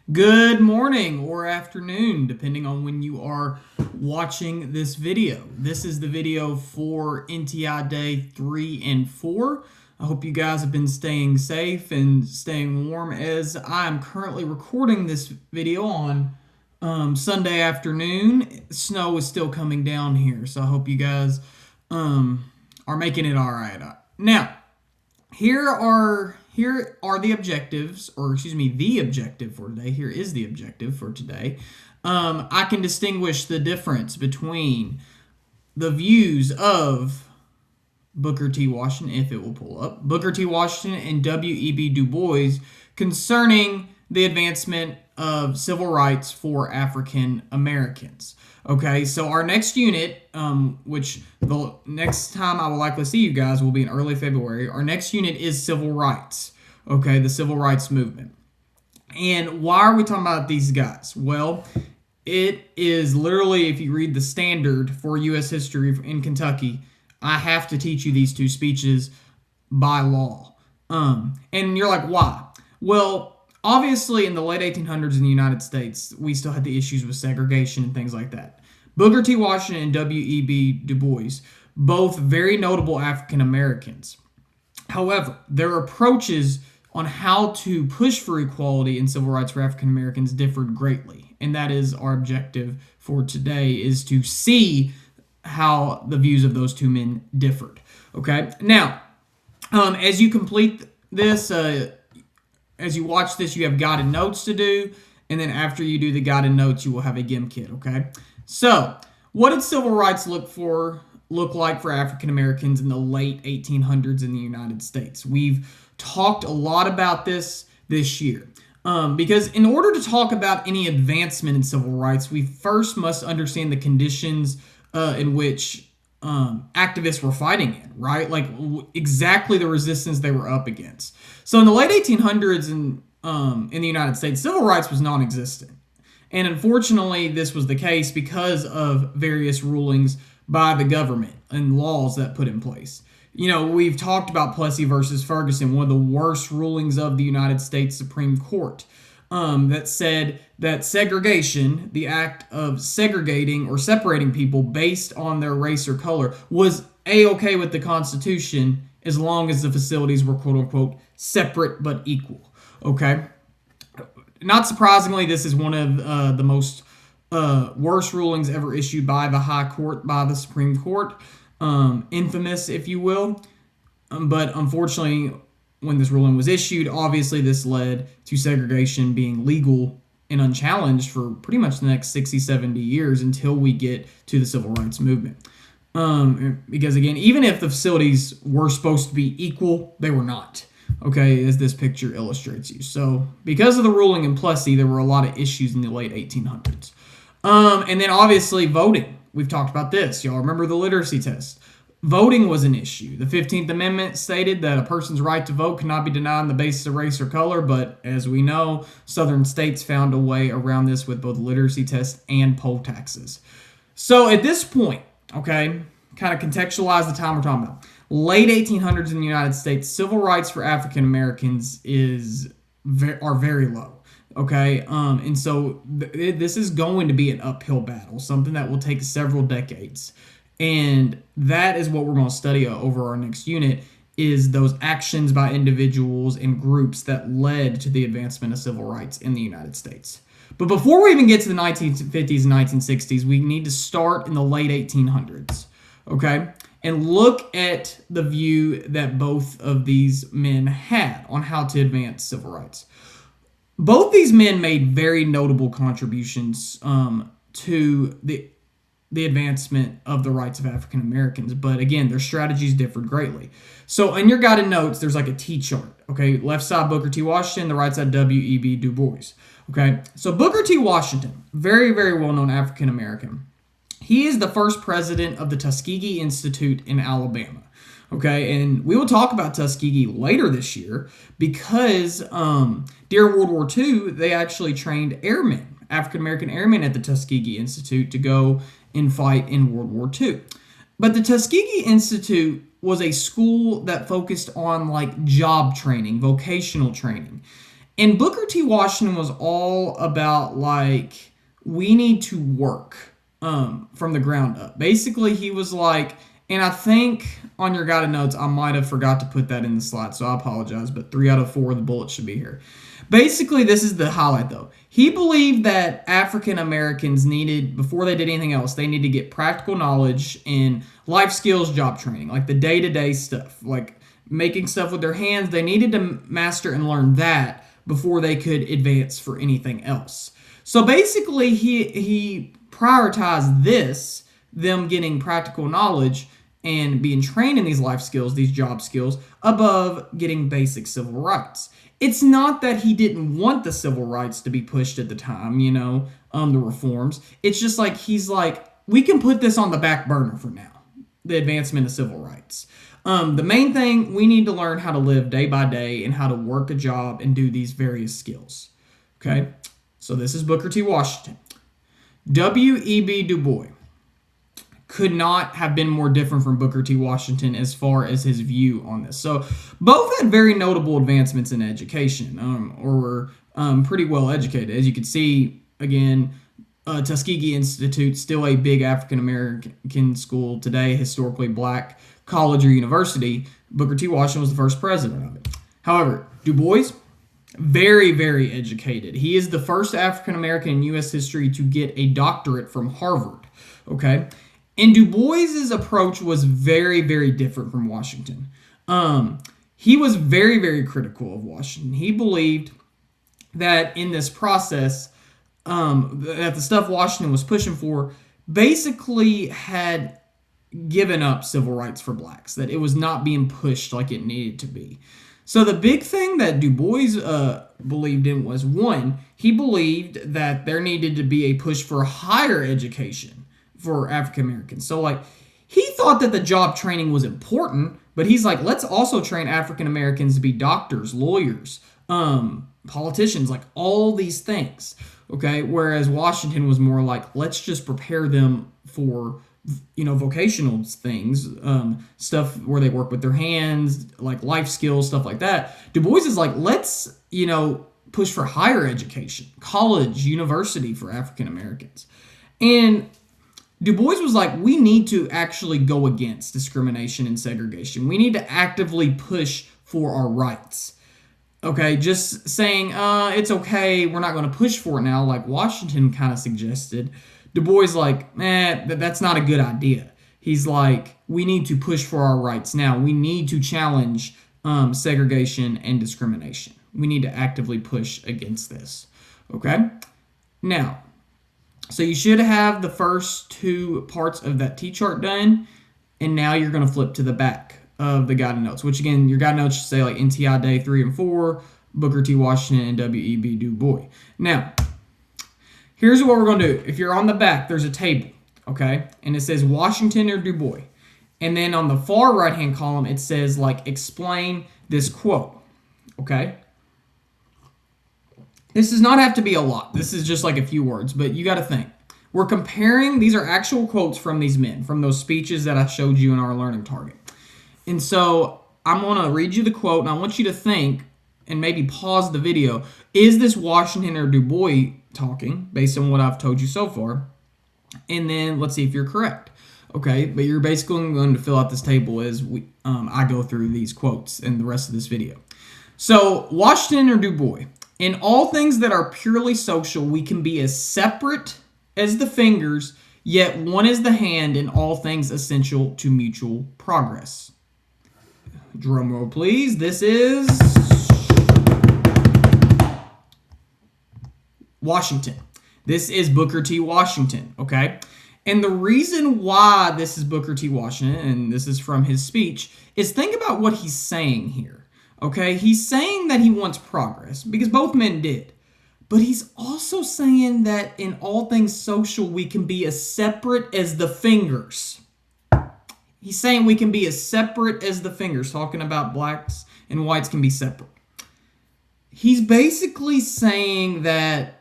Good morning or afternoon, depending on when you are watching this video. This is the video for NTI Day 3 and 4. I hope you guys have been staying safe and staying warm as I am currently recording this video on Sunday afternoon. Snow is still coming down here, so I hope you guys are making it all right. Now, here are the objectives, or excuse me, the objective for today. Here is the objective for today. I can distinguish the difference between the views of Booker T. Washington, if it will pull up, Booker T. Washington and W.E.B. DuBois concerning the advancement of civil rights for African Americans. Okay, so our next unit, which the next time I will likely see you guys will be in early February, our next unit is civil rights. Okay, the civil rights movement. And why are we talking about these guys? Well, it is literally, if you read the standard for U.S. history in Kentucky, I have to teach you these two speeches by law. And you're like, why? Well, obviously, in the late 1800s in the United States, we still had the issues with segregation and things like that. Booker T. Washington and W.E.B. Du Bois, both very notable African Americans. However, their approaches on how to push for equality and civil rights for African Americans differed greatly. And that is our objective for today, is to see how the views of those two men differed. Okay? Now, as you complete this, as you watch this, you have guided notes to do, and then after you do the guided notes, you will have a GIM kit, okay? So, what did civil rights look like for African Americans in the late 1800s in the United States? We've talked a lot about this year. Because in order to talk about any advancement in civil rights, we first must understand the conditions in which activists were fighting in, right? Like exactly the resistance they were up against. So in the late 1800s in the United States, civil rights was non-existent. And unfortunately, this was the case because of various rulings by the government and laws that put in place. You know, we've talked about Plessy versus Ferguson, one of the worst rulings of the United States Supreme Court, that said that segregation, the act of segregating or separating people based on their race or color, was A-okay with the Constitution as long as the facilities were quote-unquote separate but equal, okay? Not surprisingly, this is one of the most worst rulings ever issued by the High Court, by the Supreme Court. Infamous, if you will. But unfortunately, when this ruling was issued, obviously this led to segregation being legal and unchallenged for pretty much the next 60, 70 years until we get to the civil rights movement. Because again, even if the facilities were supposed to be equal, they were not. Okay, as this picture illustrates you. So, because of the ruling in Plessy, there were a lot of issues in the late 1800s. And then obviously voting. We've talked about this. Y'all remember the literacy test. Voting was an issue. The 15th Amendment stated that a person's right to vote cannot be denied on the basis of race or color, but as we know, southern states found a way around this with both literacy tests and poll taxes. So at this point, okay, kind of contextualize the time we're talking about. Late 1800s in the United States, civil rights for African Americans are very low. Okay, and so this is going to be an uphill battle, something that will take several decades. And that is what we're going to study over our next unit, is those actions by individuals and groups that led to the advancement of civil rights in the United States. But before we even get to the 1950s and 1960s, we need to start in the late 1800s, okay? And look at the view that both of these men had on how to advance civil rights. Both these men made very notable contributions to the advancement of the rights of African Americans, but again, their strategies differed greatly. So in your guided notes, there's like a T-chart, okay? Left side, Booker T. Washington, the right side, W.E.B. Du Bois, okay? So Booker T. Washington, very, very well-known African American. He is the first president of the Tuskegee Institute in Alabama. Okay, and we will talk about Tuskegee later this year because during World War II, they actually trained airmen, African-American airmen at the Tuskegee Institute to go and fight in World War II. But the Tuskegee Institute was a school that focused on like job training, vocational training. And Booker T. Washington was all about, like, we need to work from the ground up. Basically, he was like, and I think on your guided notes, I might have forgot to put that in the slide, so I apologize, but 3 out of 4 of the bullets should be here. Basically, this is the highlight, though. He believed that African Americans needed, before they did anything else, they need to get practical knowledge and life skills, job training, like the day-to-day stuff, like making stuff with their hands. They needed to master and learn that before they could advance for anything else. So basically, he prioritized this, them getting practical knowledge and being trained in these life skills, these job skills, above getting basic civil rights. It's not that he didn't want the civil rights to be pushed at the time, the reforms. It's just like he's like, we can put this on the back burner for now, the advancement of civil rights. The main thing, we need to learn how to live day by day and how to work a job and do these various skills. Okay? So this is Booker T. Washington. W.E.B. DuBois could not have been more different from Booker T. Washington as far as his view on this. So both had very notable advancements in education, or were pretty well educated. As you can see, again, Tuskegee Institute, still a big African-American school today, historically black college or university. Booker T. Washington was the first president of it. However, Du Bois, very, very educated. He is the first African-American in U.S. history to get a doctorate from Harvard, okay? And Du Bois's approach was very, very different from Washington. He was very, very critical of Washington. He believed that in this process, that the stuff Washington was pushing for basically had given up civil rights for blacks, that it was not being pushed like it needed to be. So the big thing that Du Bois believed in was, one, he believed that there needed to be a push for higher education for African Americans. So, like, he thought that the job training was important, but he's like, let's also train African Americans to be doctors, lawyers, politicians, like all these things, okay? Whereas Washington was more like, let's just prepare them for, vocational things, stuff where they work with their hands, like life skills, stuff like that. Du Bois is like, let's, push for higher education, college, university for African Americans. And Du Bois was like, we need to actually go against discrimination and segregation. We need to actively push for our rights. Okay, just saying, it's okay, we're not going to push for it now, like Washington kind of suggested. Du Bois like, that's not a good idea. He's like, we need to push for our rights now. We need to challenge segregation and discrimination. We need to actively push against this. Okay? Now, so you should have the first 2 parts of that T-chart done, and now you're going to flip to the back of the guided notes, which again, your guided notes should say like NTI Day 3 and 4, Booker T. Washington, and W.E.B. Du Bois. Now, here's what we're going to do. If you're on the back, there's a table, okay? And it says Washington or Du Bois. And then on the far right-hand column, it says, like, explain this quote, okay? This does not have to be a lot. This is just like a few words, but you got to think. We're comparing, these are actual quotes from these men, from those speeches that I showed you in our learning target. And so I'm going to read you the quote, and I want you to think, and maybe pause the video, is this Washington or Du Bois talking, based on what I've told you so far? And then let's see if you're correct. Okay, but you're basically going to fill out this table as I go through these quotes in the rest of this video. So, Washington or Du Bois? In all things that are purely social, we can be as separate as the fingers, yet one is the hand in all things essential to mutual progress. Drum roll, please. This is Washington. This is Booker T. Washington, okay? And the reason why this is Booker T. Washington, and this is from his speech, is think about what he's saying here, okay? He's saying that he wants progress, because both men did. But he's also saying that in all things social, we can be as separate as the fingers. He's saying we can be as separate as the fingers, talking about blacks and whites can be separate. He's basically saying that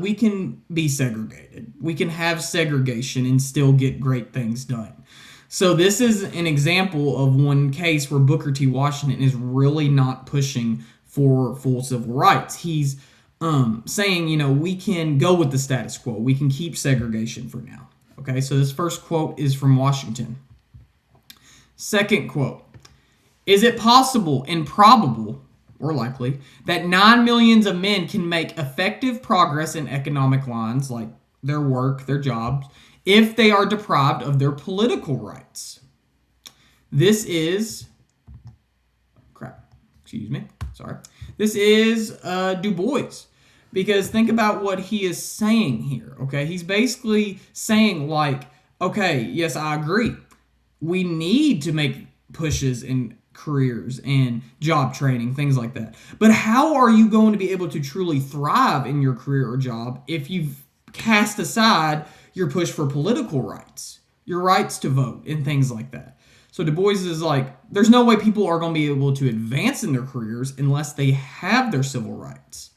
we can be segregated. We can have segregation and still get great things done. So this is an example of one case where Booker T. Washington is really not pushing for full civil rights. He's saying, we can go with the status quo. We can keep segregation for now. Okay, so this first quote is from Washington. Second quote, is it possible and probable, or likely, that 9 millions of men can make effective progress in economic lines, like their work, their jobs, if they are deprived of their political rights? This is, This is DuBois. Because think about what he is saying here, okay? He's basically saying, okay, yes, I agree. We need to make pushes in careers and job training, things like that. But how are you going to be able to truly thrive in your career or job if you've cast aside your push for political rights, your rights to vote, and things like that? So Du Bois is there's no way people are going to be able to advance in their careers unless they have their civil rights.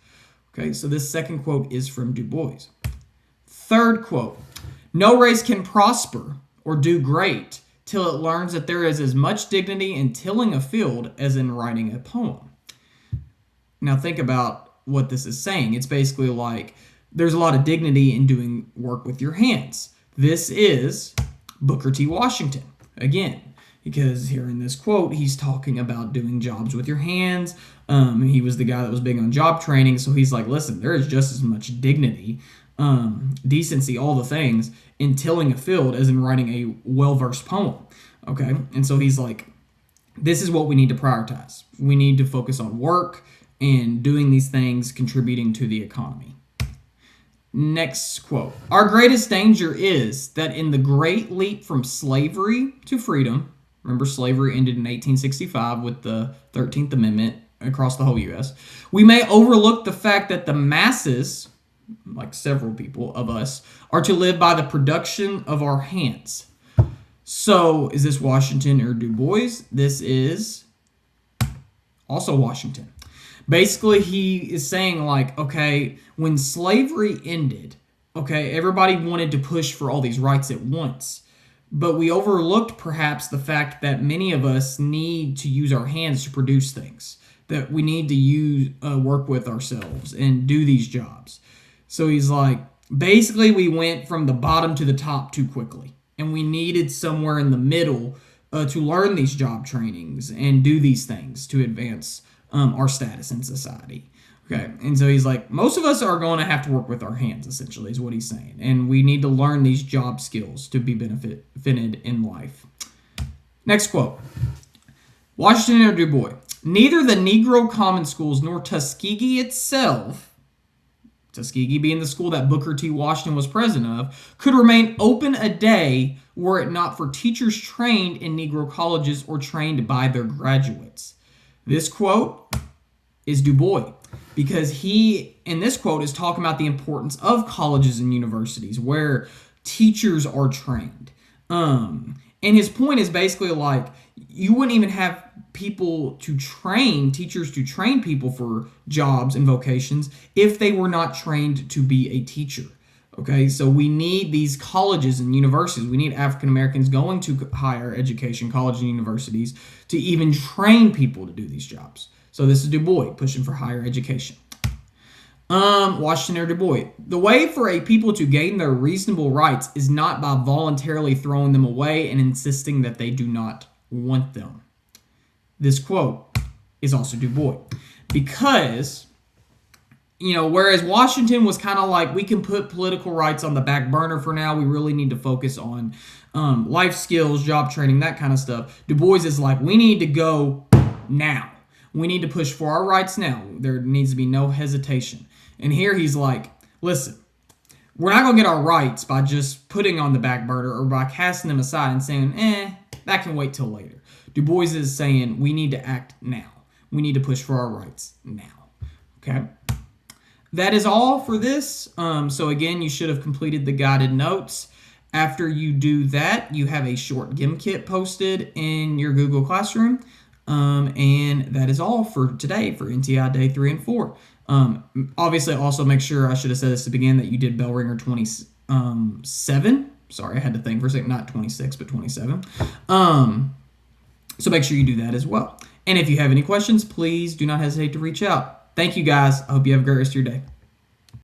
Okay, so this second quote is from Du Bois. Third quote, no race can prosper or do great till it learns that there is as much dignity in tilling a field as in writing a poem. Now think about what this is saying. It's basically there's a lot of dignity in doing work with your hands. This is Booker T. Washington. Again, because here in this quote, he's talking about doing jobs with your hands. He was the guy that was big on job training. So he's listen, there is just as much dignity, decency, all the things in tilling a field as in writing a well-versed poem. Okay. And so he's this is what we need to prioritize. We need to focus on work and doing these things, contributing to the economy. Next quote. Our greatest danger is that in the great leap from slavery to freedom, remember slavery ended in 1865 with the 13th Amendment across the whole U.S., we may overlook the fact that the masses, like several people of us, are to live by the production of our hands. So is this Washington or Du Bois? This is also Washington. Basically, he is saying okay, when slavery ended, okay, everybody wanted to push for all these rights at once. But we overlooked perhaps the fact that many of us need to use our hands to produce things, that we need to work with ourselves and do these jobs. So he's basically we went from the bottom to the top too quickly, and we needed somewhere in the middle to learn these job trainings and do these things to advance our status in society. Okay, and so he's most of us are going to have to work with our hands, essentially, is what he's saying. And we need to learn these job skills to be benefited in life. Next quote. Washington or Du Bois. Neither the Negro Common Schools nor Tuskegee itself, Tuskegee being the school that Booker T. Washington was president of, could remain open a day were it not for teachers trained in Negro colleges or trained by their graduates. This quote is Du Bois, because he, in this quote, is talking about the importance of colleges and universities where teachers are trained. And his point is basically you wouldn't even have teachers to train people for jobs and vocations if they were not trained to be a teacher. Okay, so we need these colleges and universities. We need African Americans going to higher education, college and universities, to even train people to do these jobs. So this is Du Bois pushing for higher education. Washington or Du Bois. The way for a people to gain their reasonable rights is not by voluntarily throwing them away and insisting that they do not want them. This quote is also Du Bois. Because, whereas Washington was kind of we can put political rights on the back burner for now, we really need to focus on life skills, job training, that kind of stuff. Du Bois is we need to go now. We need to push for our rights now. There needs to be no hesitation. And here he's listen, we're not going to get our rights by just putting on the back burner or by casting them aside and saying, that can wait till later. Du Bois is saying we need to act now. We need to push for our rights now. Okay? That is all for this. So again, you should have completed the guided notes. After you do that, you have a short GIM kit posted in your Google Classroom. And that is all for today for NTI Day 3 and 4. Obviously, also make sure, I should have said this to begin, that you did bell ringer 27. Sorry, I had to think for a second. Not 26, but 27. So make sure you do that as well. And if you have any questions, please do not hesitate to reach out. Thank you, guys. I hope you have a great rest of your day.